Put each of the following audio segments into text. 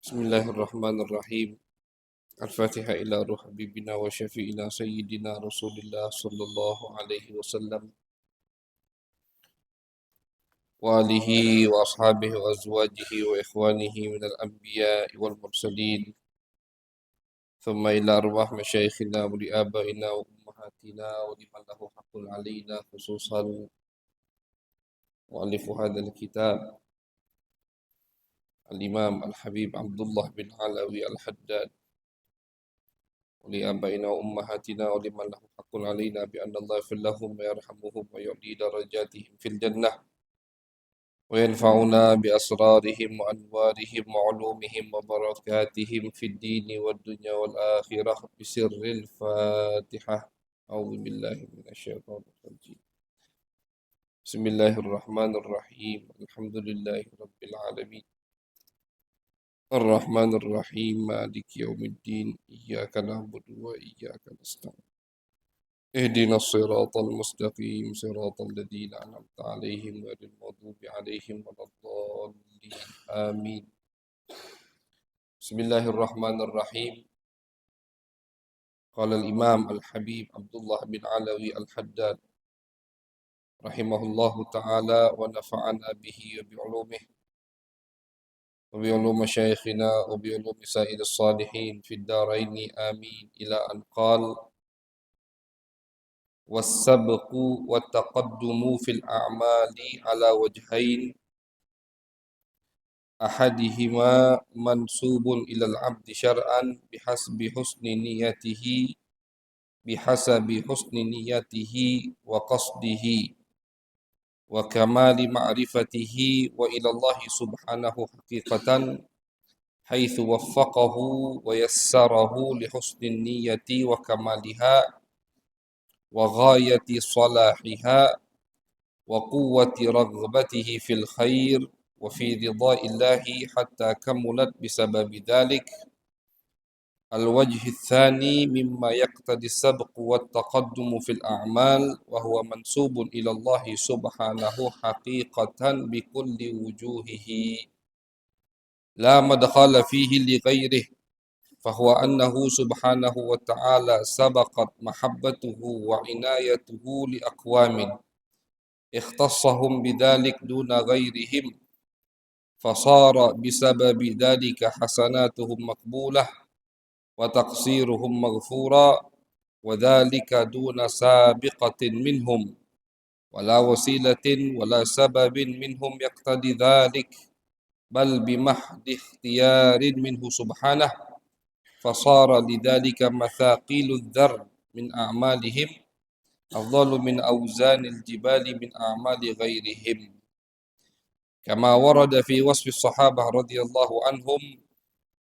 بسم الله الرحمن الرحيم. الفاتحة إلى روح حبيبنا وشفيعنا سيدنا رسول الله صلى الله عليه وسلم وآله وأصحابه وأزواجه وإخوانه من الأنبياء والمرسلين، ثم إلى أرواح مشايخنا ولآبائنا وأمهاتنا ولمن له حق علينا، خصوصا مؤلف هذا الكتاب الإمام الحبيب عبد الله بن علوي الحداد، ولآبائنا وأمهاتنا ولمن له حق علينا بأن الله يغفر لهم ويرحمهم ويعلي درجاتهم في الجنة، وينفعنا بأسرارهم وأنوارهم وعلومهم وبركاتهم في الدين والدنيا والآخرة بسر الفاتحة. أعوذ بالله من الشيطان الرجيم. بسم الله الرحمن الرحيم. الحمد لله رب العالمين، الرحمن الرحيم، مالك يوم الدين، إياك نعبد وإياك نستعين، اهدنا الصراط المستقيم، صراط الذين أنعمت عليهم غير المغضوب عليهم ولا الضالين، آمين. بسم الله الرحمن الرحيم. قال الإمام الحبيب عبد الله بن علوي الحداد رحمه الله تعالى ونفعنا به وبعلومه وبعلوم مشايخنا وبعلوم سائر الصالحين في الدارين، آمين. إلى أن قال: والسبق والتقدم في الأعمال على وجهين، أحدهما منسوب إلى العبد شرعا بحسب حسن نيته وقصده وكمال معرفته، وإلى الله سبحانه حقيقة حيث وفقه ويسره لحسن النية وكمالها وغاية صلاحها وقوة رغبته في الخير وفي رضاء الله حتى كملت بسبب ذلك. الوجه الثاني مما يقتضي السبق والتقدم في الأعمال وهو منسوب إلى الله سبحانه حقيقة بكل وجوهه، لا مدخل فيه لغيره، فهو أنه سبحانه وتعالى سبقت محبته وعنايته لأقوام اختصهم بذلك دون غيرهم، فصار بسبب ذلك حسناتهم مقبولة وتقصيرهم مغفورا، وذلك دون سابقة منهم ولا وسيلة ولا سبب منهم يقتضي ذلك، بل بمحض اختيار منه سبحانه، فصار لذلك مثاقيل الذر من أعمالهم أفضل من أوزان الجبال من أعمال غيرهم، كما ورد في وصف الصحابة رضي الله عنهم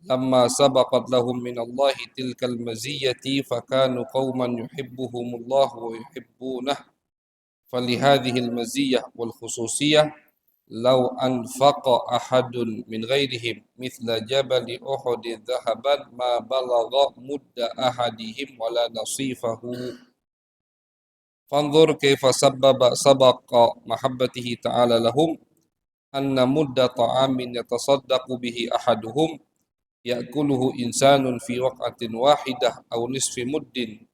لما سبقت لهم من الله تلك المزية فكانوا قوما يحبهم الله ويحبونه، فلهذه المزية والخصوصية لو أنفق أحد من غيرهم مثل جبل أحد ذهبا ما بلغ مد أحدهم ولا نصيفه. فانظر كيف سبق محبته تعالى لهم أن مد طعام يتصدق به أحدهم يأكله إنسان في وقعة واحدة أو نصف مد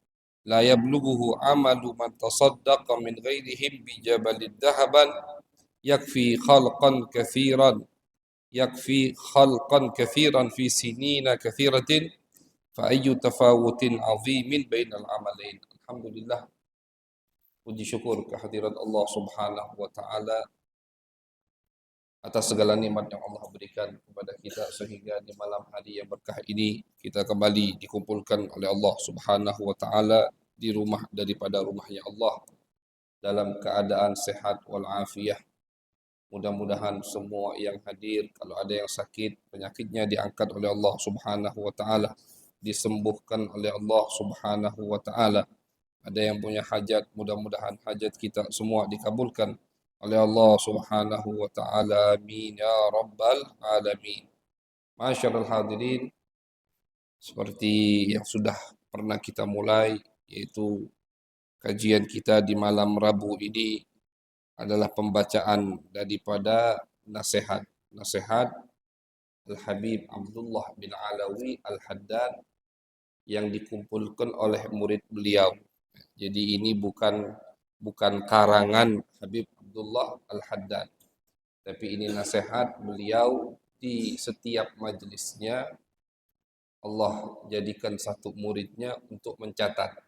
لا يبلغه عمل من تصدق من غيرهم بجبل ذهبا يكفي خلقا كثيرا في سنين كثيرة، فأي تفاوت عظيم بين العملين. الحمد لله. Puji syukur kehadirat Allah Subhanahu wa taala atas segala nikmat yang Allah berikan kepada kita, sehingga di malam hari yang berkah ini kita kembali dikumpulkan oleh Allah Subhanahu wa taala di rumah daripada rumahnya Allah dalam keadaan sehat walafiat. Mudah-mudahan semua yang hadir, kalau ada yang sakit, penyakitnya diangkat oleh Allah Subhanahu wa taala, disembuhkan oleh Allah Subhanahu wa taala. Ada yang punya hajat, mudah-mudahan hajat kita semua dikabulkan oleh Allah Subhanahu wa taala. Amin ya rabbal alamin. Masyarul hadirin, seperti yang sudah pernah kita mulai, yaitu kajian kita di malam Rabu ini adalah pembacaan daripada nasihat Al-Habib Abdullah bin Alawi Al-Haddad yang dikumpulkan oleh murid beliau. Jadi ini bukan karangan Habib Abdullah Al-Haddad, tapi ini nasihat beliau di setiap majelisnya. Allah jadikan satu muridnya untuk mencatat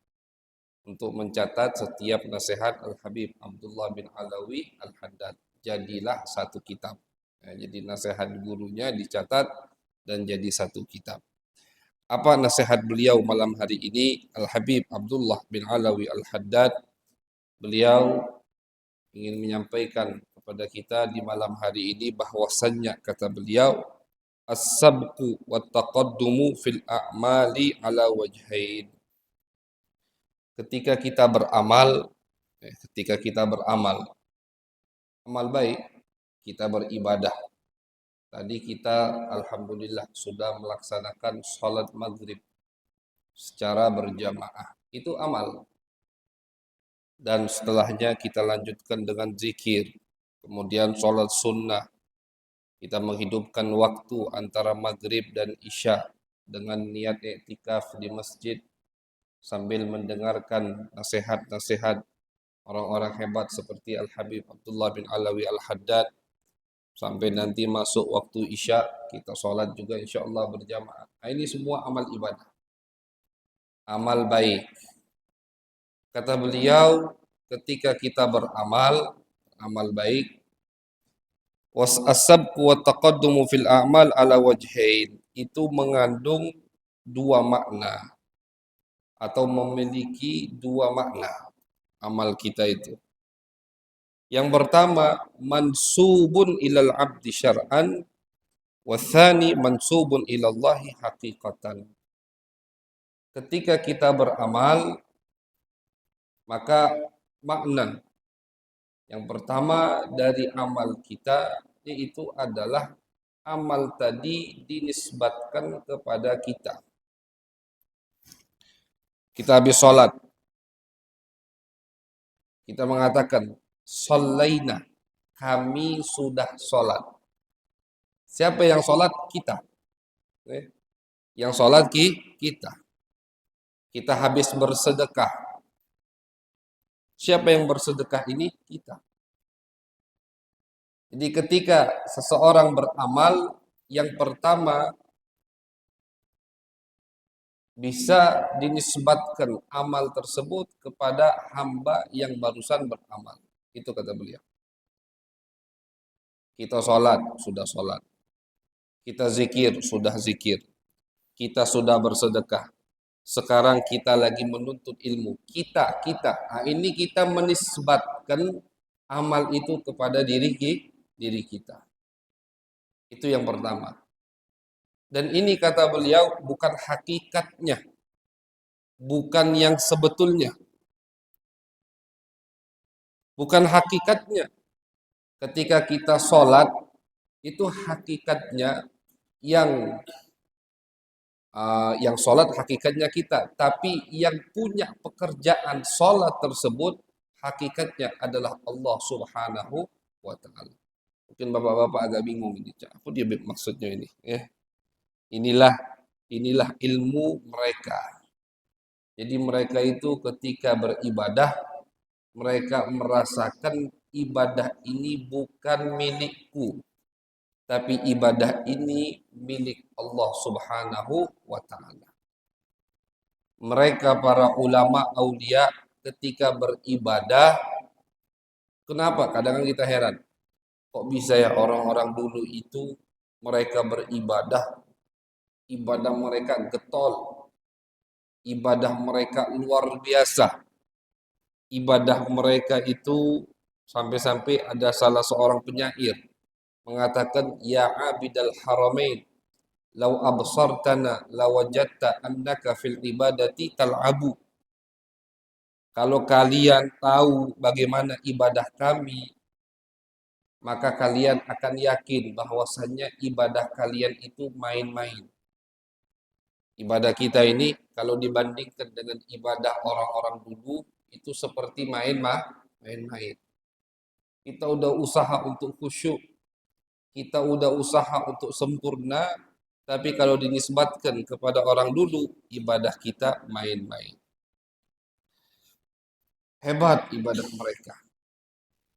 setiap nasihat Al-Habib Abdullah bin Alawi Al-Haddad. Jadilah satu kitab. Jadi nasihat gurunya dicatat dan jadi satu kitab. Apa nasihat beliau malam hari ini? Al-Habib Abdullah bin Alawi Al-Haddad, beliau ingin menyampaikan kepada kita di malam hari ini bahwasannya, kata beliau, as-sabqu wa taqaddumu fil a'mali ala wajhain. Ketika kita beramal, amal baik, kita beribadah. Tadi kita alhamdulillah sudah melaksanakan sholat maghrib secara berjamaah. Itu amal. Dan setelahnya kita lanjutkan dengan zikir. Kemudian sholat sunnah. Kita menghidupkan waktu antara maghrib dan isya dengan niat iktikaf di masjid sambil mendengarkan nasihat-nasihat orang-orang hebat seperti Al-Habib Abdullah bin Alawi Al-Haddad. Sampai nanti masuk waktu isya, kita sholat juga insya Allah berjamaah. Nah, ini semua amal ibadah, amal baik. Kata beliau, ketika kita beramal, amal baik, was-asabqu wa taqaddumu fil a'mal ala wajhain, itu mengandung dua makna atau memiliki dua makna amal kita itu. Yang pertama, mansubun ilal abdi syar'an, wa tsani mansubun ilallahi haqiqatan. Ketika kita beramal, maka makna yang pertama dari amal kita yaitu adalah amal tadi dinisbatkan kepada kita. Kita habis sholat, kita mengatakan shallaina, kami sudah sholat. Siapa yang sholat? Kita. Yang sholat kita. Kita habis bersedekah. Siapa yang bersedekah ini? Kita. Jadi ketika seseorang beramal, yang pertama bisa dinisbatkan amal tersebut kepada hamba yang barusan beramal. Itu kata beliau. Kita sholat, sudah sholat. Kita zikir, sudah zikir. Kita sudah bersedekah. Sekarang kita lagi menuntut ilmu. Kita. Nah, ini kita menisbatkan amal itu kepada diri kita. Itu yang pertama. Dan ini kata beliau bukan hakikatnya. Bukan yang sebetulnya. Bukan hakikatnya. Ketika kita sholat, itu hakikatnya yang sholat hakikatnya kita. Tapi yang punya pekerjaan sholat tersebut, hakikatnya adalah Allah Subhanahu wa Ta'ala. Mungkin bapak-bapak agak bingung ini, apa dia maksudnya ini? Inilah ilmu mereka. Jadi mereka itu ketika beribadah, mereka merasakan ibadah ini bukan milikku, tapi ibadah ini milik Allah Subhanahu wa Ta'ala. Mereka para ulama aulia ketika beribadah, kenapa? Kadang-kadang kita heran, kok bisa ya orang-orang dulu itu mereka beribadah, ibadah mereka getol, ibadah mereka luar biasa, ibadah mereka itu sampai-sampai ada salah seorang penyair mengatakan, ya abidal haramain, lau absartana lawajadta annaka fil ibadati tal'abu. Kalau kalian tahu bagaimana ibadah kami, maka kalian akan yakin bahwasannya ibadah kalian itu main-main. Ibadah kita ini kalau dibandingkan dengan ibadah orang-orang dulu itu seperti main-main. Kita udah usaha untuk khusyuk, kita udah usaha untuk sempurna, tapi kalau dinisbatkan kepada orang dulu, ibadah kita main-main. Hebat ibadah mereka.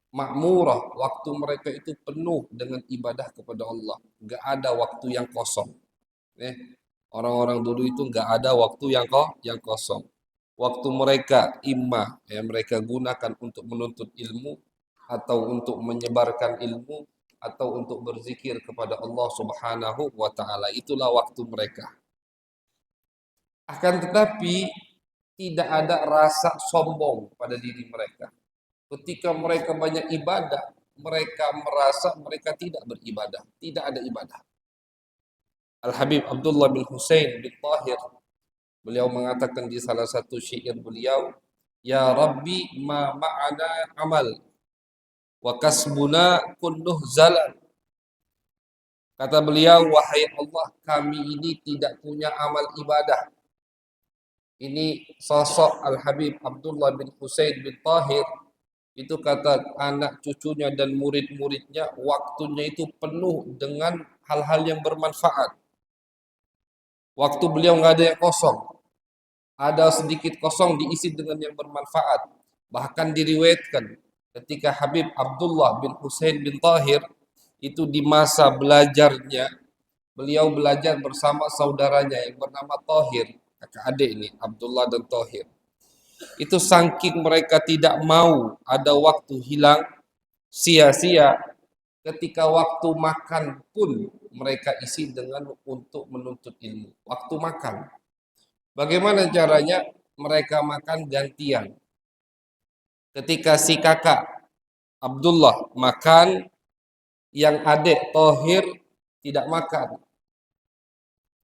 Makmurah, waktu mereka itu penuh dengan ibadah kepada Allah. Nggak ada waktu yang kosong. Eh, orang-orang dulu itu nggak ada waktu yang kosong. Waktu mereka mereka gunakan untuk menuntut ilmu atau untuk menyebarkan ilmu atau untuk berzikir kepada Allah Subhanahu wa taala. Itulah waktu mereka. Akan tetapi tidak ada rasa sombong pada diri mereka. Ketika mereka banyak ibadah, mereka merasa mereka tidak beribadah, tidak ada ibadah. Al-Habib Abdullah bin Husain bin Tahir, beliau mengatakan di salah satu syair beliau, "Ya Rabbi ma ma'ana amal wa kasbuna kulluh zalal." Kata beliau, "Wahai Allah, kami ini tidak punya amal ibadah." Ini sosok Al-Habib Abdullah bin Husain bin Tahir. Itu kata anak cucunya dan murid-muridnya, waktunya itu penuh dengan hal-hal yang bermanfaat. Waktu beliau nggak ada yang kosong. Ada sedikit kosong diisi dengan yang bermanfaat. Bahkan diriwayatkan ketika Habib Abdullah bin Husain bin Tahir itu di masa belajarnya, beliau belajar bersama saudaranya yang bernama Tahir, kakak adik ini, Abdullah dan Tahir. Itu saking mereka tidak mau ada waktu hilang sia-sia, ketika waktu makan pun mereka isi dengan untuk menuntut ilmu. Waktu makan. Bagaimana caranya? Mereka makan gantian. Ketika si kakak Abdullah makan, yang adik Tohir tidak makan.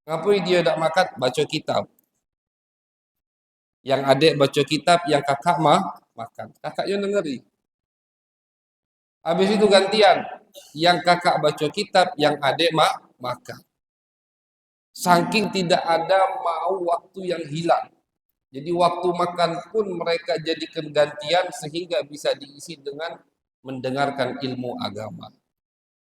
Ngapain dia tidak makan? Baca kitab. Yang adik baca kitab, yang kakak makan. Kakaknya dengeri. Habis itu gantian. Yang kakak baca kitab, yang adik makan. Saking tidak ada mau waktu yang hilang. Jadi waktu makan pun mereka jadikan gantian sehingga bisa diisi dengan mendengarkan ilmu agama.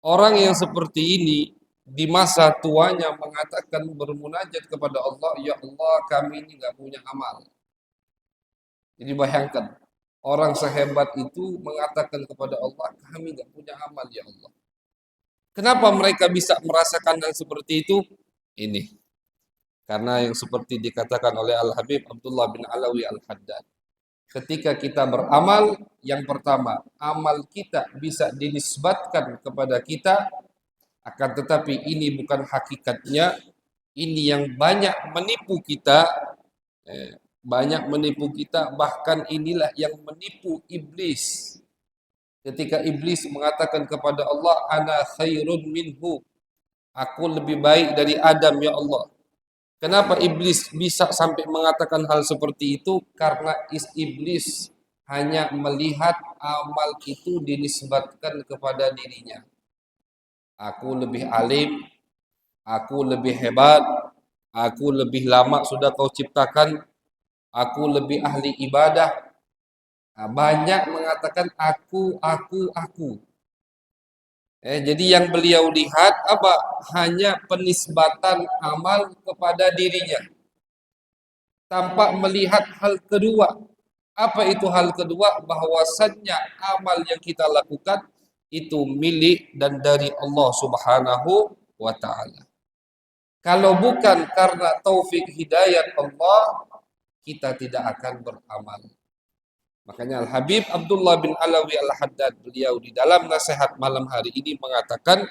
Orang yang seperti ini di masa tuanya mengatakan bermunajat kepada Allah, "Ya Allah, kami ini nggak punya amal." Jadi bayangkan, orang sehebat itu mengatakan kepada Allah, "Kami nggak punya amal, ya Allah." Kenapa mereka bisa merasakan hal seperti itu? Ini karena yang seperti dikatakan oleh Al-Habib Abdullah bin Alawi Al-Haddad. Ketika kita beramal, yang pertama, amal kita bisa dinisbatkan kepada kita, akan tetapi ini bukan hakikatnya. Ini yang banyak menipu kita, banyak menipu kita, bahkan inilah yang menipu iblis. Ketika iblis mengatakan kepada Allah, "Ana khairun minhu." Aku lebih baik dari Adam, ya Allah. Kenapa iblis bisa sampai mengatakan hal seperti itu? Karena iblis hanya melihat amal itu dinisbatkan kepada dirinya. Aku lebih alim, aku lebih hebat, aku lebih lama sudah kau ciptakan, aku lebih ahli ibadah. Nah, banyak mengatakan aku. Jadi yang beliau lihat apa? Hanya penisbatan amal kepada dirinya, tanpa melihat hal kedua. Apa itu hal kedua? Bahwasannya amal yang kita lakukan itu milik dan dari Allah Subhanahu wa taala. Kalau bukan karena taufik hidayat Allah, kita tidak akan beramal. Makanya Al-Habib Abdullah bin Alawi Al-Haddad, beliau di dalam nasihat malam hari ini mengatakan,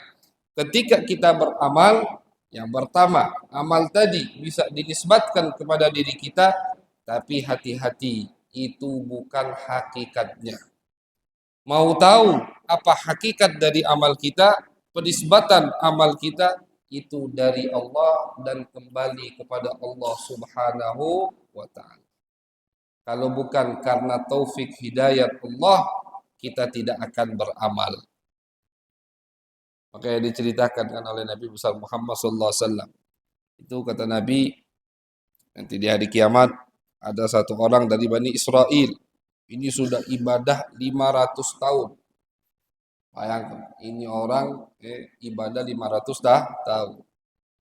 ketika kita beramal, yang pertama, amal tadi bisa dinisbatkan kepada diri kita, tapi hati-hati, itu bukan hakikatnya. Mau tahu apa hakikat dari amal kita? Penisbatan amal kita itu dari Allah dan kembali kepada Allah Subhanahu wa taala. Kalau bukan karena taufik hidayat Allah, kita tidak akan beramal. Makanya diceritakan kan oleh Nabi besar Muhammad SAW. Itu kata Nabi, nanti di hari kiamat ada satu orang dari Bani Israel. Ini sudah ibadah 500 tahun. Bayangkan, ini orang ibadah 500 tahun.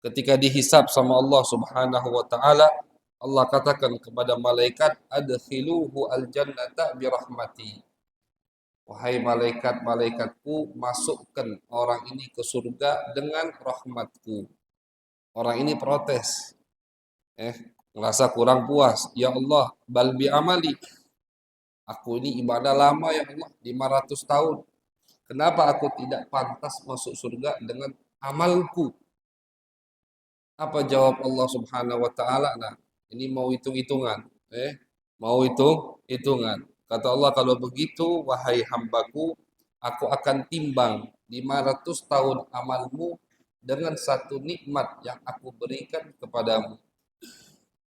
Ketika dihisab sama Allah Subhanahu wa taala, Allah katakan kepada malaikat, adkhiluhu aljannata birahmati. Wahai malaikat-malaikatku, masukkan orang ini ke surga dengan rahmatku. Orang ini protes, eh merasa kurang puas. Ya Allah, bal bi amali. Aku ini ibadah lama ya Allah, 500 tahun. Kenapa aku tidak pantas masuk surga dengan amalku? Apa jawab Allah Subhanahu wa taala? Nah, ini mau hitung-hitungan, mau hitung-hitungan. Kata Allah, kalau begitu wahai hambaku, aku akan timbang 500 tahun amalmu dengan satu nikmat yang aku berikan kepadamu.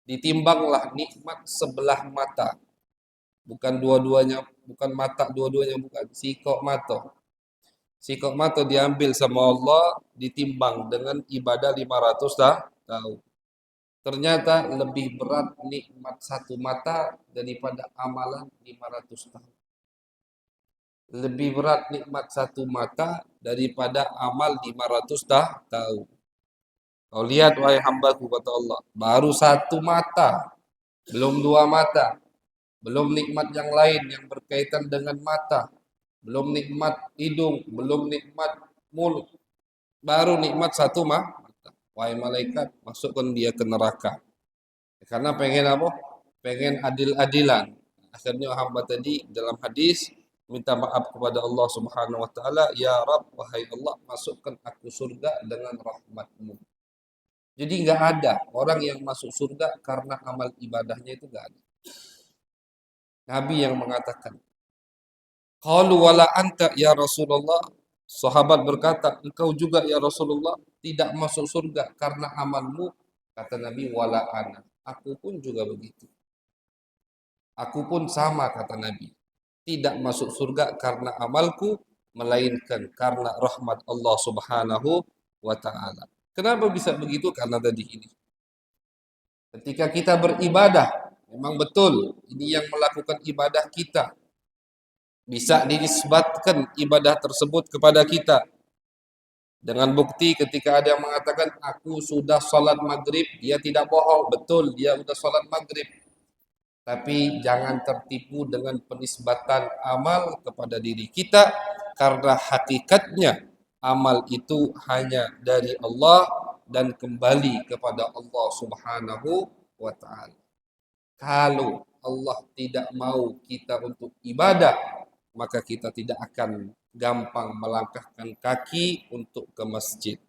Ditimbanglah nikmat sebelah mata, bukan dua-duanya, bukan mata dua-duanya, bukan sikok mata. Sikok mata diambil sama Allah, ditimbang dengan ibadah 500 tahun. Ternyata lebih berat nikmat satu mata daripada amalan 500 tahun. Lebih berat nikmat satu mata daripada amal 500 tahun. Kau lihat wahai hambaku, kata Allah, baru satu mata, belum dua mata, belum nikmat yang lain yang berkaitan dengan mata, belum nikmat hidung, belum nikmat mulut, baru nikmat satu mata. Wahai malaikat, masukkan dia ke neraka. Karena pengen apa? Pengen adil-adilan. Akhirnya hamba tadi dalam hadis minta maaf kepada Allah Subhanahu wa taala, ya Rabb, wahai Allah, masukkan aku surga dengan rahmatmu. Jadi nggak ada orang yang masuk surga karena amal ibadahnya itu nggak ada. Nabi yang mengatakan, qalu wala anta ya Rasulullah. Sahabat berkata, engkau juga ya Rasulullah tidak masuk surga karena amalmu. Kata Nabi, wala ana. Aku pun juga begitu. Aku pun sama, kata Nabi. Tidak masuk surga karena amalku, melainkan karena rahmat Allah Subhanahu wa taala. Kenapa bisa begitu? Karena tadi ini. Ketika kita beribadah, memang betul ini yang melakukan ibadah kita. Bisa dinisbatkan ibadah tersebut kepada kita. Dengan bukti ketika ada yang mengatakan aku sudah sholat maghrib, dia tidak bohong, betul dia sudah sholat maghrib. Tapi jangan tertipu dengan penisbatan amal kepada diri kita, karena hakikatnya amal itu hanya dari Allah dan kembali kepada Allah Subhanahu wa taala. Kalau Allah tidak mau kita untuk ibadah, maka kita tidak akan gampang melangkahkan kaki untuk ke masjid.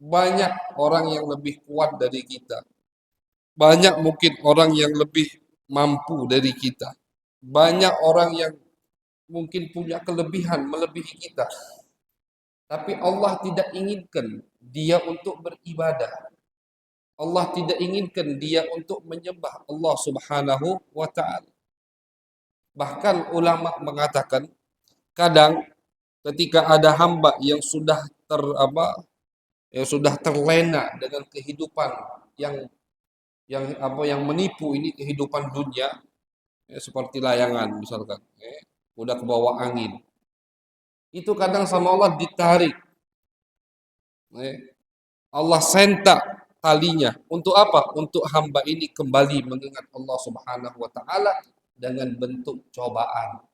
Banyak orang yang lebih kuat dari kita. Banyak mungkin orang yang lebih mampu dari kita. Banyak orang yang mungkin punya kelebihan melebihi kita. Tapi Allah tidak inginkan dia untuk beribadah. Allah tidak inginkan dia untuk menyembah Allah Subhanahu wa taala. Bahkan ulama mengatakan, kadang ketika ada hamba yang sudah yang sudah terlena dengan kehidupan yang yang menipu ini, kehidupan dunia, seperti layangan misalkan, udah ke bawah angin. Itu kadang sama Allah ditarik. Allah sentak talinya. Untuk apa? Untuk hamba ini kembali mengingat Allah Subhanahu wa taala dengan bentuk cobaan.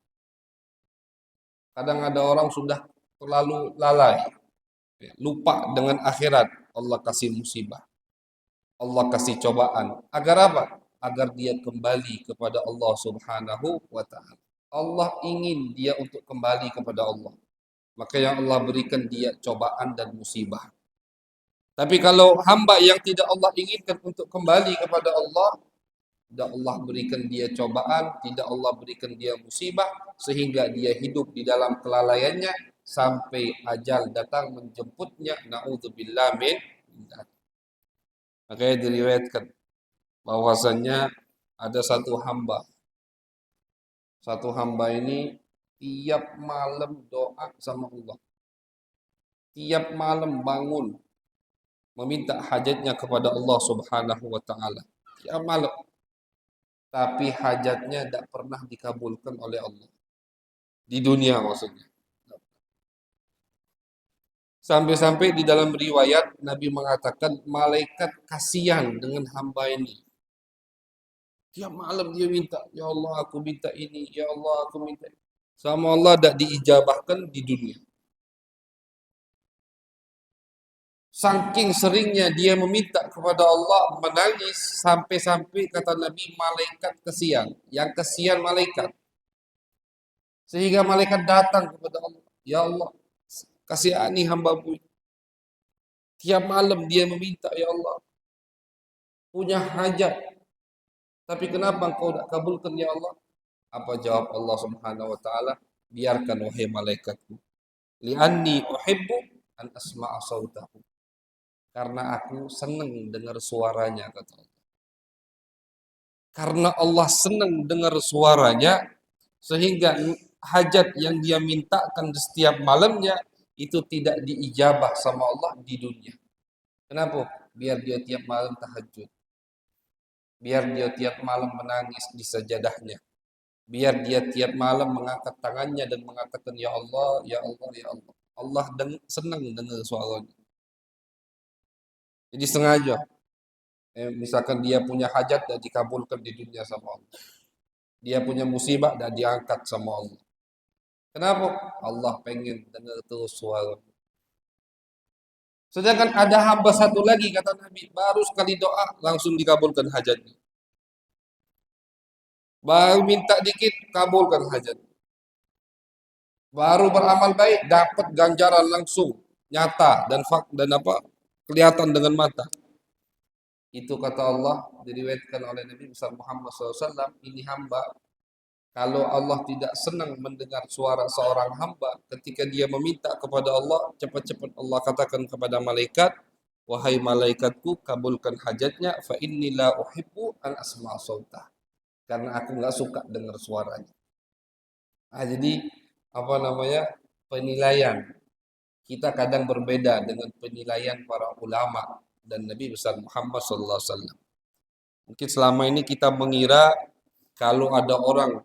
Kadang ada orang sudah terlalu lalai, lupa dengan akhirat, Allah kasih musibah. Allah kasih cobaan. Agar apa? Agar dia kembali kepada Allah Subhanahu wa taala. Allah ingin dia untuk kembali kepada Allah. Maka yang Allah berikan dia cobaan dan musibah. Tapi kalau hamba yang tidak Allah inginkan untuk kembali kepada Allah, tidak Allah berikan dia cobaan, tidak Allah berikan dia musibah, sehingga dia hidup di dalam kelalaiannya sampai ajal datang menjemputnya. Na'udzubillah min dzalik. Makanya diriwayatkan bahwasannya ada satu hamba. Satu hamba ini tiap malam doa sama Allah. Tiap malam bangun meminta hajatnya kepada Allah Subhanahu wa taala. Tiap malam. Tapi hajatnya tidak pernah dikabulkan oleh Allah. Di dunia maksudnya. Sampai-sampai di dalam riwayat Nabi mengatakan malaikat kasihan dengan hamba ini. Tiap malam dia minta, ya Allah aku minta ini, ya Allah aku minta ini. Sama Allah tidak diijabahkan di dunia. Saking seringnya dia meminta kepada Allah, menangis sampai-sampai kata Nabi malaikat kesian, yang kesian malaikat. Sehingga malaikat datang kepada Allah, ya Allah, kasihani hamba-Mu. Tiap malam dia meminta, ya Allah, punya hajat. Tapi kenapa engkau tidak kabulkan ya Allah? Apa jawab Allah Subhanahu wa taala? Biarkan wahai malaikatku. Li'anni uhibbu an asma'a sautahu. Karena aku senang dengar suaranya kata Allah. Karena Allah senang dengar suaranya sehingga hajat yang dia mintakan di setiap malamnya itu tidak diijabah sama Allah di dunia. Kenapa? Biar dia tiap malam tahajud. Biar dia tiap malam menangis di sajadahnya. Biar dia tiap malam mengangkat tangannya dan mengatakan ya Allah, ya Allah, ya Allah. Allah senang dengar suaranya. Jadi sengaja. Misalkan dia punya hajat dan dikabulkan di dunia sama Allah. Dia punya musibah dan diangkat sama Allah. Kenapa? Allah pengen dengar terus suara. Sedangkan ada hamba satu lagi kata Nabi, baru sekali doa langsung dikabulkan hajatnya. Baru minta dikit kabulkan hajat. Baru beramal baik dapat ganjaran langsung nyata dan apa? Kelihatan dengan mata. Itu kata Allah diriwayatkan oleh Nabi besar Muhammad SAW, ini hamba kalau Allah tidak senang mendengar suara seorang hamba ketika dia meminta kepada Allah, cepat-cepat Allah katakan kepada malaikat, wahai malaikatku kabulkan hajatnya fa inni la uhibbu an asma' sautah. Karena aku nggak suka dengar suaranya. Jadi apa namanya? Penilaian. Kita kadang berbeda dengan penilaian para ulama dan Nabi besar Muhammad SAW. Mungkin selama ini kita mengira kalau ada orang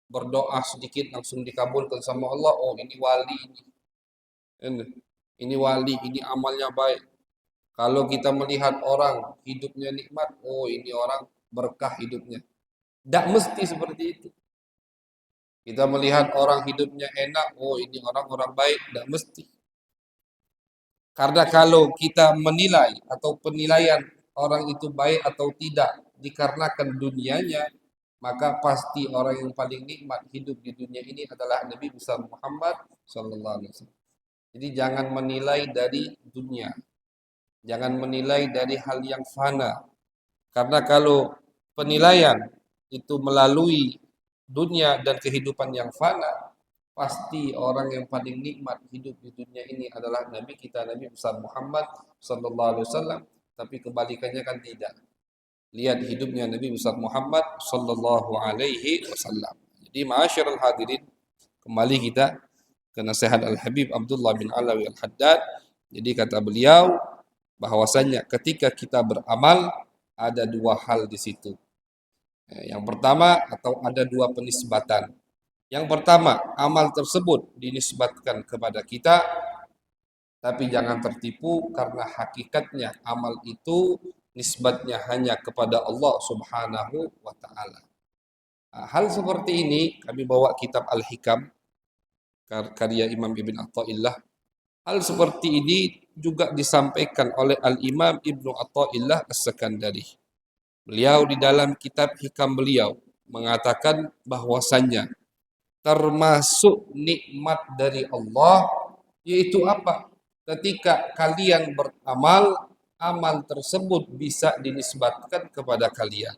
berdoa sedikit langsung dikabulkan sama Allah, oh ini wali ini wali, ini amalnya baik. Kalau kita melihat orang hidupnya nikmat, oh ini orang berkah hidupnya. Tidak mesti seperti itu. Kita melihat orang hidupnya enak, oh ini orang-orang baik, tidak mesti. Karena kalau kita menilai atau penilaian orang itu baik atau tidak dikarenakan dunianya, maka pasti orang yang paling nikmat hidup di dunia ini adalah Nabi besar Muhammad sallallahu alaihi wasallam. Jadi jangan menilai dari dunia. Jangan menilai dari hal yang fana. Karena kalau penilaian itu melalui dunia dan kehidupan yang fana, pasti orang yang paling nikmat hidup di dunia ini adalah Nabi kita Nabi besar Muhammad sallallahu alaihi wasallam, tapi kebalikannya kan tidak. Lihat hidupnya Nabi besar Muhammad sallallahu alaihi wasallam. Jadi ma'asyiral hadirin, kembali kita ke nasihat Al-Habib Abdullah bin Alawi Al-Haddad. Jadi kata beliau bahwasanya ketika kita beramal ada dua hal di situ. Yang pertama atau ada dua penisbatan. Yang pertama, amal tersebut dinisbatkan kepada kita, tapi jangan tertipu karena hakikatnya amal itu nisbatnya hanya kepada Allah Subhanahu wa taala. Hal seperti ini kami bawa kitab Al-Hikam karya Imam Ibn Athaillah. Hal seperti ini juga disampaikan oleh Al-Imam Ibnu Athaillah As-Sakandari. Beliau di dalam kitab Hikam beliau mengatakan bahwasannya termasuk nikmat dari Allah yaitu apa? Ketika kalian beramal, amal tersebut bisa dinisbatkan kepada kalian.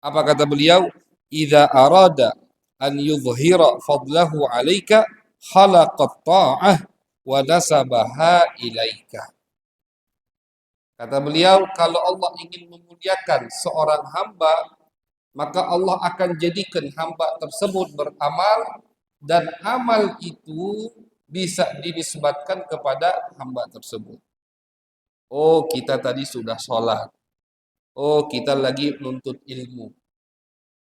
Apa kata beliau? Idza arada an yuzhira fadlahu 'alaika khalaqat ta'ah wa nasabaha ilaika. Kata beliau, kalau Allah ingin memuliakan seorang hamba, maka Allah akan jadikan hamba tersebut beramal dan amal itu bisa dinisbatkan kepada hamba tersebut. Oh, kita tadi sudah sholat. Oh, kita lagi menuntut ilmu.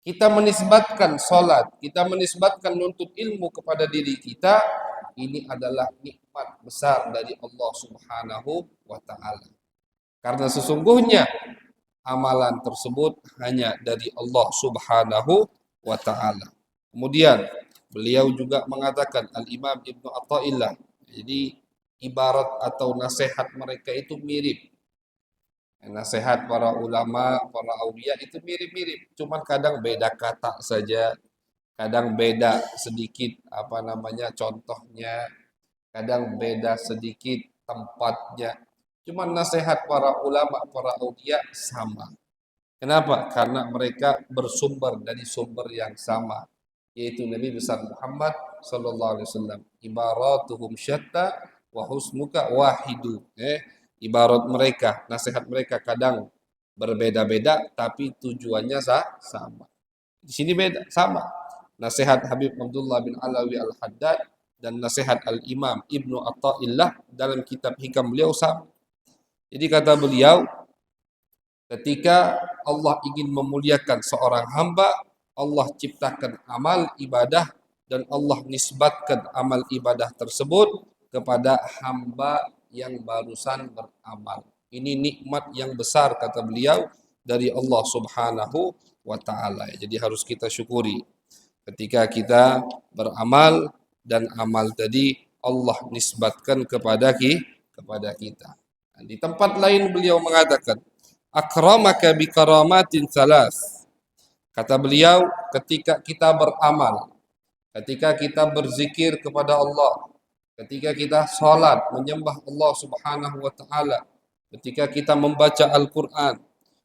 Kita menisbatkan sholat, kita menisbatkan nuntut ilmu kepada diri kita, ini adalah nikmat besar dari Allah Subhanahu wa Ta'ala. Karena sesungguhnya amalan tersebut hanya dari Allah Subhanahu wa Ta'ala. Kemudian beliau juga mengatakan, Al-Imam Ibnu Athaillah, jadi ibarat atau nasihat mereka itu mirip. Nasihat para ulama, para aulia itu mirip-mirip, cuman kadang beda kata saja, kadang beda sedikit contohnya, kadang beda sedikit tempatnya. Cuman nasihat para ulama, para aulia sama. Kenapa? Karena mereka bersumber dari sumber yang sama, yaitu Nabi besar Muhammad sallallahu alaihi wasallam. Ibaratuhum syatta wa husnuka wahidu. Ibarat mereka, nasihat mereka kadang berbeda-beda tapi tujuannya sama. Di sini beda, sama. Nasihat Habib Abdullah bin Alawi Al-Haddad dan nasihat Al-Imam Ibnu Athaillah dalam kitab hikam beliau sama. Jadi kata beliau, ketika Allah ingin memuliakan seorang hamba, Allah ciptakan amal ibadah dan Allah nisbatkan amal ibadah tersebut kepada hamba yang barusan beramal. Ini nikmat yang besar kata beliau dari Allah Subhanahu wa Ta'ala. Jadi harus kita syukuri ketika kita beramal dan amal tadi Allah nisbatkan kepada kita. Di tempat lain beliau mengatakan, akramaka bi karamatin salas. Kata beliau, ketika kita beramal, ketika kita berzikir kepada Allah, ketika kita salat menyembah Allah Subhanahu wa Ta'ala, ketika kita membaca Al-Qur'an,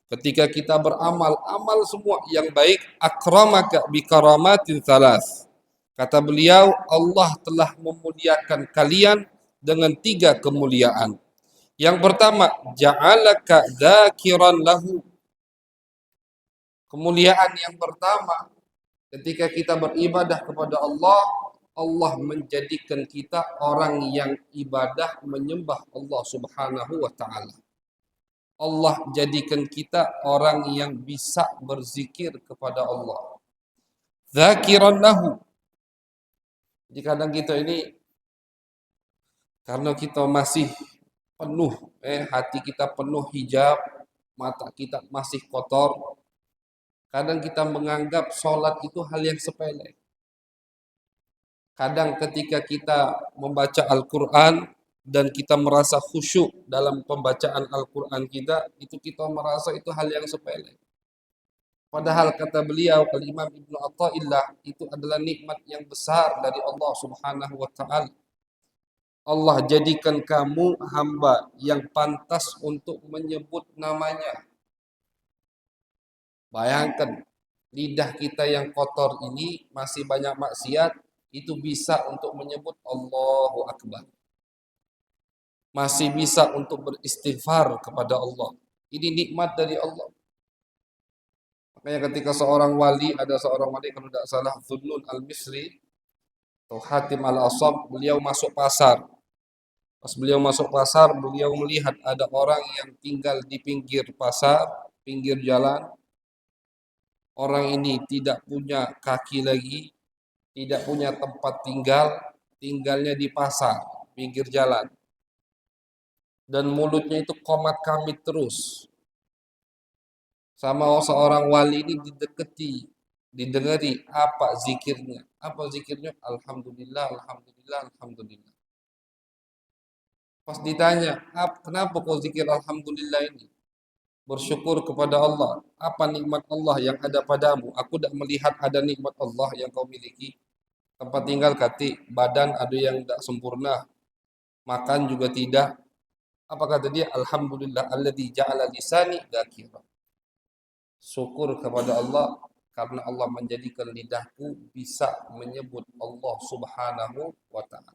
ketika kita beramal amal semua yang baik, akramaka bi karamatin salas. Kata beliau, Allah telah memuliakan kalian dengan 3 kemuliaan. Yang pertama, ja'alaka dzakiran lahu. Kemuliaan yang pertama, ketika kita beribadah kepada Allah, Allah menjadikan kita orang yang ibadah menyembah Allah Subhanahu wa Ta'ala. Allah jadikan kita orang yang bisa berzikir kepada Allah. Dzakiran lahu. Jadi kadang kita ini, karena kita masih penuh, hati kita penuh hijab, mata kita masih kotor. Kadang kita menganggap sholat itu hal yang sepele. Kadang ketika kita membaca Al-Quran dan kita merasa khusyuk dalam pembacaan Al-Quran kita, itu kita merasa itu hal yang sepele. Padahal kata beliau, Al-Imam Ibnu Athaillah, itu adalah nikmat yang besar dari Allah Subhanahu wa Ta'ala. Allah jadikan kamu hamba yang pantas untuk menyebut namanya. Bayangkan, lidah kita yang kotor ini masih banyak maksiat, itu bisa untuk menyebut Allahu Akbar. Masih bisa untuk beristighfar kepada Allah. Ini nikmat dari Allah. Makanya ketika seorang wali, ada seorang wali kalau tidak salah, Dhunnun Al-Misri atau Hatim Al-Asab, beliau masuk pasar. Pas beliau masuk pasar, beliau melihat ada orang yang tinggal di pinggir pasar, pinggir jalan. Orang ini tidak punya kaki lagi, tidak punya tempat tinggal, tinggalnya di pasar, pinggir jalan. Dan mulutnya itu komat kamit terus. Sama seorang wali ini didengari apa zikirnya. Apa zikirnya? Alhamdulillah, Alhamdulillah, Alhamdulillah. Pas ditanya, kenapa kau zikir Alhamdulillah ini? Bersyukur kepada Allah. Apa nikmat Allah yang ada padamu? Aku tidak melihat ada nikmat Allah yang kau miliki. Tempat tinggal kati, badan ada yang tidak sempurna. Makan juga tidak. Apa kata dia? Alhamdulillah alladzi ja'ala lisani dzakira. Syukur kepada Allah karena Allah menjadikan lidahku bisa menyebut Allah Subhanahu wa Ta'ala.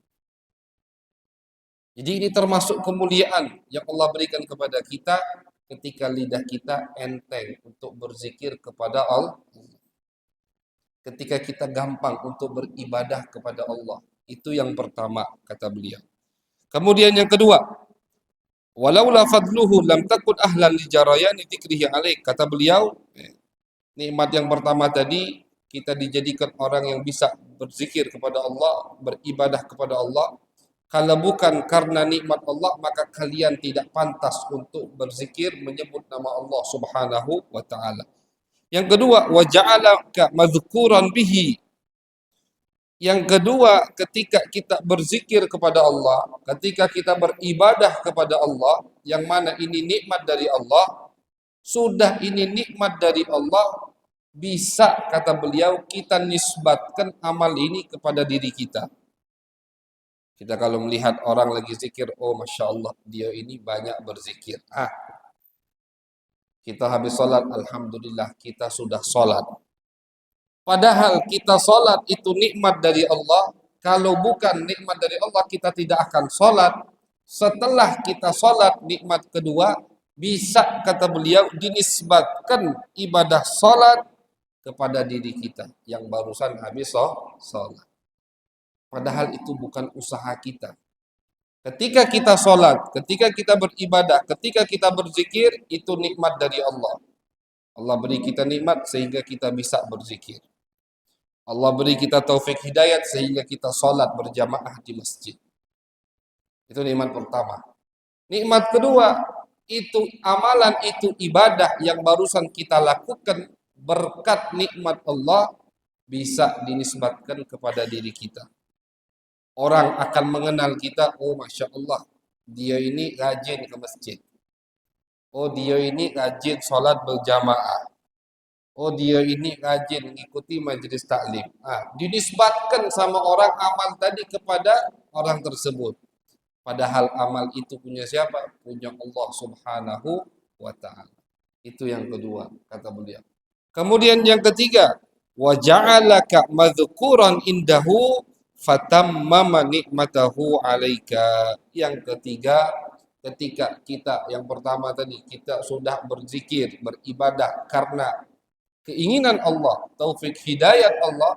Jadi ini termasuk kemuliaan yang Allah berikan kepada kita ketika lidah kita enteng untuk berzikir kepada Allah. Ketika kita gampang untuk beribadah kepada Allah. Itu yang pertama kata beliau. Kemudian yang kedua, walaula fadluhu lam takun ahlan li jarayani dzikrihi alaik. Kata beliau, Nikmat yang pertama tadi, kita dijadikan orang yang bisa berzikir kepada Allah, beribadah kepada Allah. Kalau bukan karena nikmat Allah, maka kalian tidak pantas untuk berzikir menyebut nama Allah Subhanahu wa taala. Yang kedua, wa ja'alaka madhkuran bihi. Yang kedua, ketika kita berzikir kepada Allah, ketika kita beribadah kepada Allah, yang mana ini nikmat dari Allah, sudah ini nikmat dari Allah, bisa kata beliau kita nisbatkan amal ini kepada diri kita. Kita kalau melihat orang lagi zikir, oh Masya Allah, dia ini banyak berzikir. Kita habis sholat, Alhamdulillah, kita sudah sholat. Padahal kita sholat itu nikmat dari Allah. Kalau bukan nikmat dari Allah, kita tidak akan sholat. Setelah kita sholat, nikmat kedua, bisa kata beliau dinisbatkan ibadah sholat kepada diri kita yang barusan habis sholat. Padahal itu bukan usaha kita. Ketika kita sholat, ketika kita beribadah, ketika kita berzikir, itu nikmat dari Allah. Allah beri kita nikmat sehingga kita bisa berzikir. Allah beri kita taufik hidayat sehingga kita sholat berjamaah di masjid. Itu nikmat pertama. Nikmat kedua, itu amalan, itu ibadah yang barusan kita lakukan berkat nikmat Allah bisa dinisbatkan kepada diri kita. Orang akan mengenal kita, oh Masya Allah, dia ini rajin ke masjid. Oh dia ini rajin sholat berjamaah. Oh dia ini rajin mengikuti majelis taklim. Dinisbatkan sama orang amal tadi kepada orang tersebut. Padahal amal itu punya siapa? Punya Allah Subhanahu wa ta'ala. Itu yang kedua, kata beliau. Kemudian yang ketiga, wa ja'alaka madhkuran indahu fatammama nikmatahu 'alaika. Yang ketiga, ketika kita yang pertama tadi kita sudah berzikir, beribadah karena keinginan Allah, taufik hidayat Allah.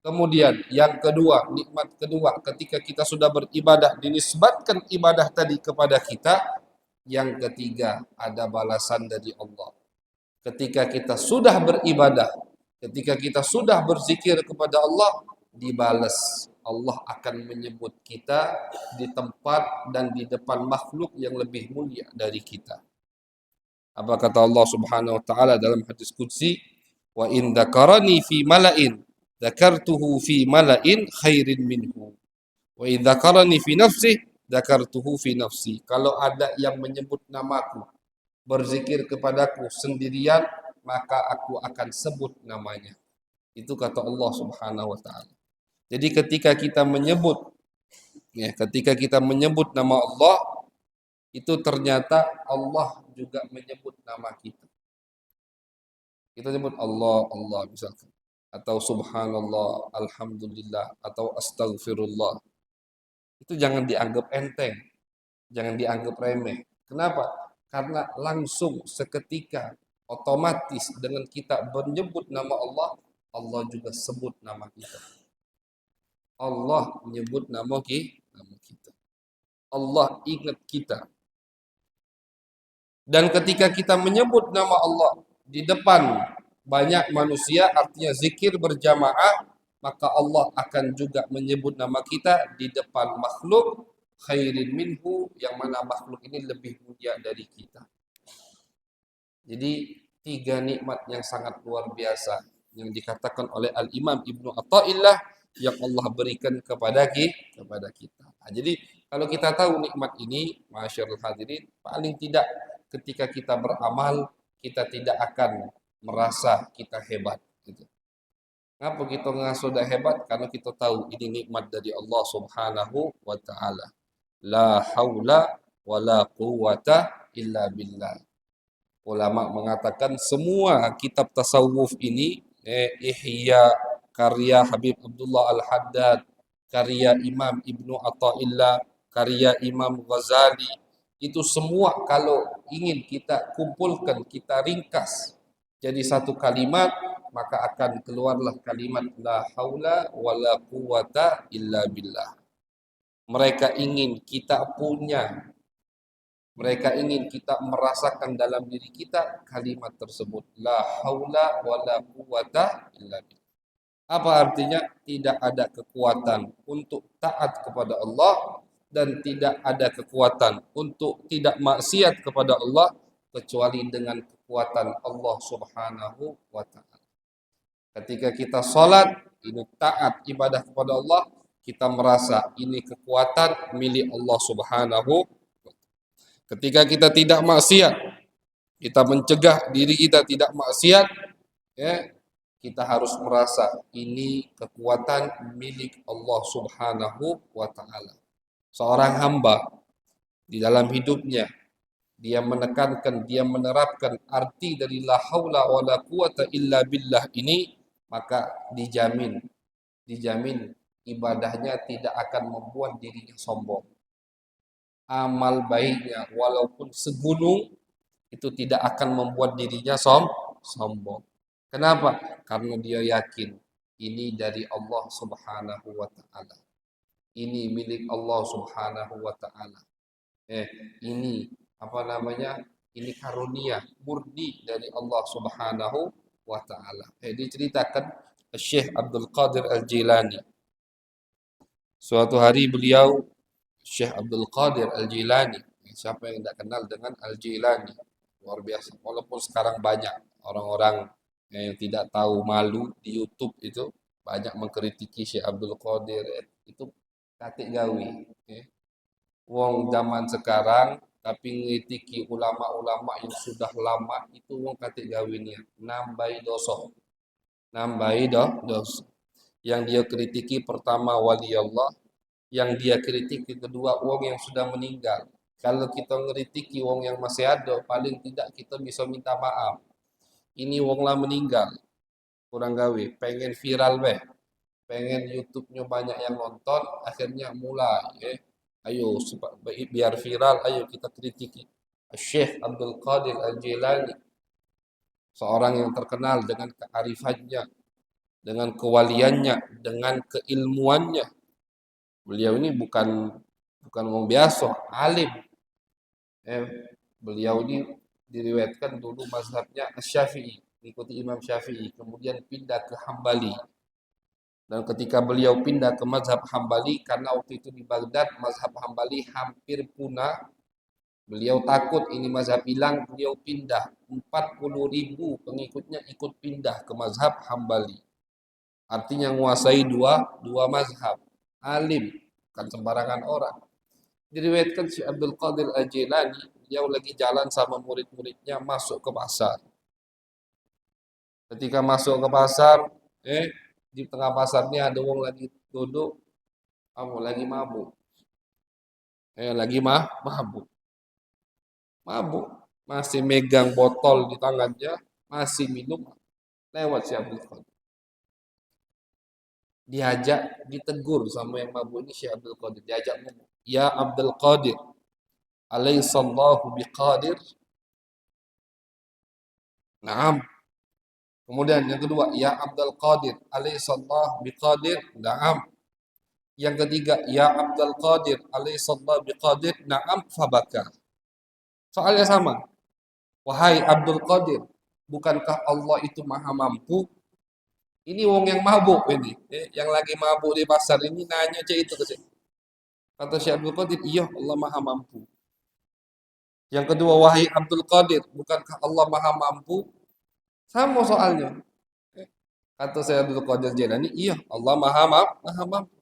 Kemudian yang kedua, nikmat kedua, ketika kita sudah beribadah, dinisbatkan ibadah tadi kepada kita. Yang ketiga, ada balasan dari Allah. Ketika kita sudah beribadah, ketika kita sudah berzikir kepada Allah, dibalas. Allah akan menyebut kita di tempat dan di depan makhluk yang lebih mulia dari kita. Apa kata Allah Subhanahu wa taala dalam hadis qudsi? Wa in dzakarani fi mala'in dzakartuhu fi mala'in khairin minhu. Wa in dzakarani fi nafsi dzakartuhu fi nafsi. Kalau ada yang menyebut namaku, berzikir kepadaku sendirian, maka aku akan sebut namanya. Itu kata Allah Subhanahu wa taala. Jadi ketika kita menyebut nama Allah, itu ternyata Allah juga menyebut nama kita. Kita sebut Allah, Allah misalkan. Atau subhanallah, alhamdulillah, atau astaghfirullah. Itu jangan dianggap enteng. Jangan dianggap remeh. Kenapa? Karena langsung seketika, otomatis dengan kita menyebut nama Allah, Allah juga sebut nama kita. Allah menyebut nama kita. Allah ingat kita. Dan ketika kita menyebut nama Allah di depan banyak manusia, artinya zikir berjamaah, maka Allah akan juga menyebut nama kita di depan makhluk khairin minhu, yang mana makhluk ini lebih mulia dari kita. Jadi tiga nikmat yang sangat luar biasa yang dikatakan oleh Al-Imam Ibnu Athaillah yang Allah berikan kepada kita. Jadi kalau kita tahu nikmat ini, masyaallah hadirin, paling tidak ketika kita beramal, kita tidak akan merasa kita hebat. Gitu. Kenapa kita nggak sudah hebat? Karena kita tahu ini nikmat dari Allah Subhanahu wa Ta'ala. La haula wa la quwwata illa billah. Ulama mengatakan semua kitab tasawuf ini, Ihya, karya Habib Abdullah Al-Haddad, karya Imam Ibnu Athaillah, karya Imam Ghazali, itu semua kalau ingin kita kumpulkan, kita ringkas jadi satu kalimat, maka akan keluarlah kalimat la haula wala quwata illa billah. Mereka ingin kita punya Mereka ingin kita merasakan dalam diri kita kalimat tersebut. La haula wa la quwata illa billah. Apa artinya? Tidak ada kekuatan untuk taat kepada Allah dan tidak ada kekuatan untuk tidak maksiat kepada Allah kecuali dengan kekuatan Allah Subhanahu wa taala. Ketika kita salat, ini taat ibadah kepada Allah, kita merasa ini kekuatan milik Allah Subhanahu. Ketika kita tidak maksiat, kita mencegah diri kita tidak maksiat, ya, kita harus merasa ini kekuatan milik Allah Subhanahu wa taala. Seorang hamba di dalam hidupnya dia menekankan, dia menerapkan arti dari la haula wa la quwata illa billah ini, maka dijamin ibadahnya tidak akan membuat dirinya sombong. Amal baiknya walaupun segunung itu tidak akan membuat dirinya sombong. Kenapa? Karena dia yakin ini dari Allah Subhanahu wa taala. Ini milik Allah Subhanahu wa taala. Ini apa namanya? Ini karunia murni dari Allah Subhanahu wa taala. Diceritakan Syekh Abdul Qadir Al-Jilani. Suatu hari beliau Syekh Abdul Qadir Al-Jilani, siapa yang tidak kenal dengan Al-Jilani? Luar biasa. Walaupun sekarang banyak orang-orang yang tidak tahu malu di YouTube itu banyak mengkritiki Syekh Abdul Qadir itu katik gawi. Wong zaman sekarang tapi ngkritiki ulama-ulama yang sudah lama itu wong katik gawinya nambahi dosa. Dosa. Yang dia kritiki pertama wali Allah, yang dia kritiki kedua wong yang sudah meninggal. Kalau kita ngkritiki wong yang masih ada, paling tidak kita bisa minta maaf. Ini wong lah meninggal, kurang gawe, pengen viral weh, pengen YouTube-nya banyak yang nonton, akhirnya mulai, ayo biar viral, ayo kita kritiki. Syekh Abdul Qadir Al-Jilani, seorang yang terkenal dengan kearifannya, dengan kewaliannya, dengan keilmuannya. Beliau ini bukan orang biasa, alim. Beliau ini diriwayatkan dulu mazhabnya Syafi'i, mengikuti Imam Syafi'i, kemudian pindah ke Hambali. Dan ketika beliau pindah ke mazhab Hambali, karena waktu itu di Baghdad mazhab Hambali hampir punah, beliau takut ini mazhab hilang, beliau pindah. 40.000 pengikutnya ikut pindah ke mazhab Hambali. Artinya menguasai dua mazhab. Alim, bukan sembarangan orang. Diriwayatkan Syekh Abdul Qadir Al-Jilani, dia lagi jalan sama murid-muridnya masuk ke pasar. Ketika masuk ke pasar, di tengah pasarnya ada orang lagi duduk, lagi mabuk. Mabuk. Masih megang botol di tangannya, masih minum. Lewat Syekh Abdul Qadir. Diajak, ditegur sama yang mabuk ini Syekh Abdul Qadir. Diajak ngomong, ya Abdul Qadir, alaihissallahu biqadir. Naam. Kemudian yang kedua, ya Abdul Qadir, alaihissallahu biqadir. Naam. Yang ketiga, ya Abdul Qadir, alaihissallahu biqadir. Naam, fabaka. Soalnya sama. Wahai Abdul Qadir, bukankah Allah itu maha mampu? Ini wong yang mabuk ini, yang lagi mabuk di pasar ini nanya cek itu ke saya. Kata Syekh Abdul Qadir, iya Allah maha mampu. Yang kedua, wahai Abdul Qadir, bukankah Allah maha mampu? Sama soalnya. Kata saya Abdul Qadir Jailani, iya Allah maha mampu.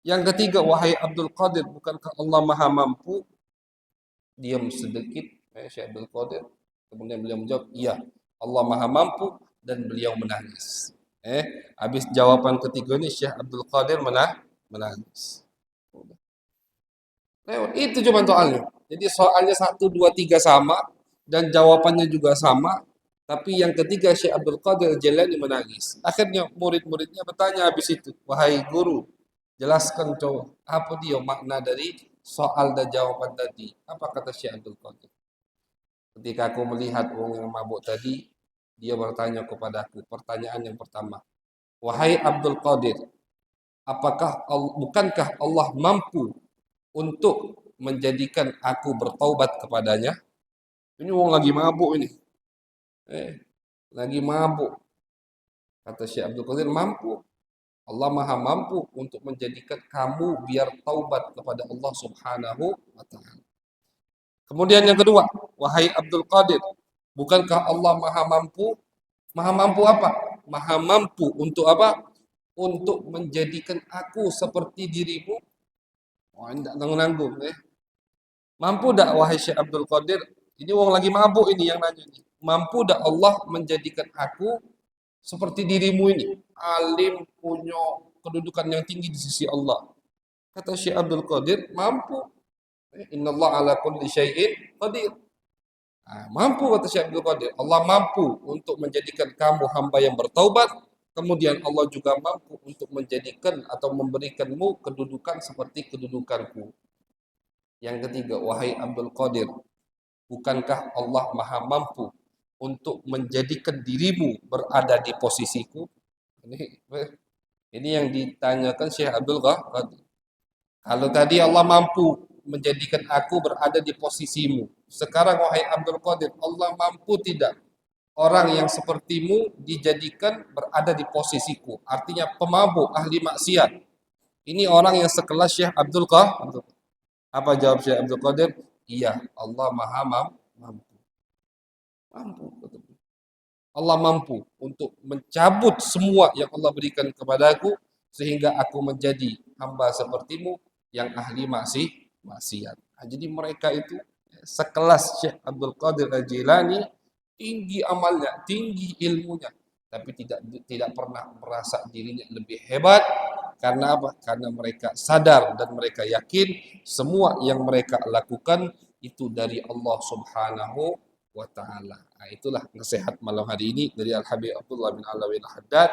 Yang ketiga, wahai Abdul Qadir, bukankah Allah maha mampu? Diam sedikit, Syekh Abdul Qadir. Kemudian beliau menjawab, iya Allah maha mampu, dan beliau menangis. Habis jawaban ketiga ini Syekh Abdul Qadir menangis. Itu cuma soalnya. Jadi soalnya 1, 2, 3 sama dan jawabannya juga sama. Tapi yang ketiga Syekh Abdul Qadir Jailani menangis. Akhirnya murid-muridnya bertanya habis itu, wahai guru, jelaskan coba apa dia makna dari soal dan jawaban tadi. Apa kata Syekh Abdul Qadir? Ketika aku melihat orang yang mabuk tadi, dia bertanya kepadaku, pertanyaan yang pertama, wahai Abdul Qadir, bukankah Allah mampu untuk menjadikan aku bertaubat kepadanya. Ini wong lagi mabuk ini. Lagi mabuk. Kata Syekh Abdul Qadir, mampu. Allah maha mampu untuk menjadikan kamu biar taubat kepada Allah subhanahu wa ta'ala. Kemudian yang kedua, wahai Abdul Qadir, bukankah Allah maha mampu? Maha mampu apa? Maha mampu untuk apa? Untuk menjadikan aku seperti dirimu. Wah, ini tak nanggung-nanggung. Mampu tak wahai Syekh Abdul Qadir? Ini wong lagi mabuk ini yang nanya ini. Mampu tak Allah menjadikan aku seperti dirimu ini? Alim, punya kedudukan yang tinggi di sisi Allah. Kata Syekh Abdul Qadir, mampu. Innallaha ala kulli syai'in qadir. Mampu kata Syekh Abdul Qadir. Allah mampu untuk menjadikan kamu hamba yang bertaubat. Kemudian Allah juga mampu untuk menjadikan atau memberikanmu kedudukan seperti kedudukanku. Yang ketiga, wahai Abdul Qadir, bukankah Allah maha mampu untuk menjadikan dirimu berada di posisiku? Ini yang ditanyakan Syekh Abdul Qadir. Kalau tadi Allah mampu menjadikan aku berada di posisimu. Sekarang wahai Abdul Qadir, Allah mampu tidak orang yang sepertimu dijadikan berada di posisiku? Artinya pemabuk, ahli maksiat. Ini orang yang sekelas Syekh Abdul Qadir. Apa jawab Syekh Abdul Qadir? Iya, Allah maha mampu. Mampu. Allah mampu untuk mencabut semua yang Allah berikan kepadaku sehingga aku menjadi hamba sepertimu yang ahli maksiat. Jadi mereka itu sekelas Syekh Abdul Qadir Al-Jilani, tinggi amalnya, tinggi ilmunya, tapi tidak pernah merasa dirinya lebih hebat. Karena apa? Karena mereka sadar dan mereka yakin semua yang mereka lakukan itu dari Allah Subhanahu wa ta'ala. Itulah nasihat malam hari ini dari Al-Habib Abdullah bin Alawi Al-Haddad.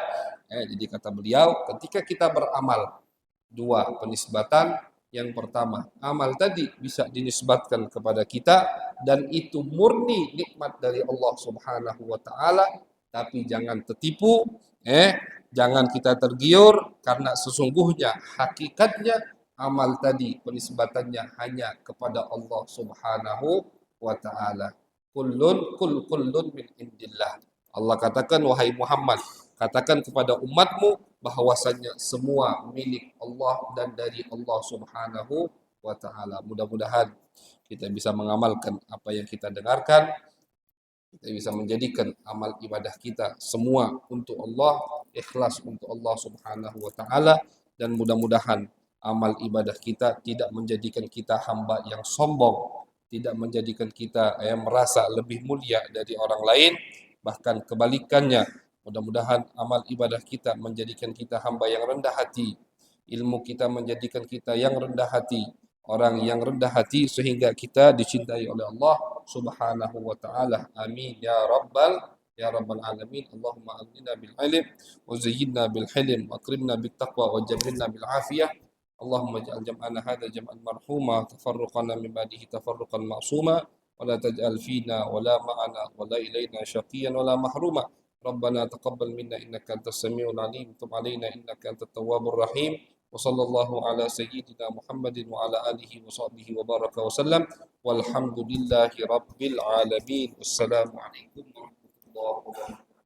Jadi kata beliau, ketika kita beramal, dua penisbatan. Yang pertama, amal tadi bisa dinisbatkan kepada kita dan itu murni nikmat dari Allah Subhanahu wa taala, tapi jangan tertipu, jangan kita tergiur karena sesungguhnya hakikatnya amal tadi penisbatannya hanya kepada Allah Subhanahu wa taala. Kullun min indillah. Allah katakan, wahai Muhammad, katakan kepada umatmu bahwasanya semua milik Allah dan dari Allah Subhanahu wa taala. Mudah-mudahan kita bisa mengamalkan apa yang kita dengarkan. Kita bisa menjadikan amal ibadah kita semua untuk Allah, ikhlas untuk Allah Subhanahu wa taala, dan mudah-mudahan amal ibadah kita tidak menjadikan kita hamba yang sombong, tidak menjadikan kita yang merasa lebih mulia dari orang lain, bahkan kebalikannya. Mudah-mudahan amal ibadah kita menjadikan kita hamba yang rendah hati, ilmu kita menjadikan kita yang rendah hati, orang yang rendah hati sehingga kita dicintai oleh Allah Subhanahu wa taala. Amin ya rabbal alamin. Allahumma aghnina bil ilm wa zayyinna bil hilm wa akrimna bit taqwa wa jannibna bil afiyah. Allahumma ij'al jam'ana hadha jam'an marhuma tafarruqana min ba'dihi tafarruqan ma'suma wa la taj'al fina wa la ma'ana wa la ilaina syaqiyan wa la mahruma. ربنا تقبل منا إنك أنت السميع العليم تب علينا إنك أنت التواب الرحيم وصلى الله على سيدنا محمد وعلى آله وصحبه وبارك وسلم والحمد لله رب العالمين والسلام عليكم ورحمة الله وبركاته.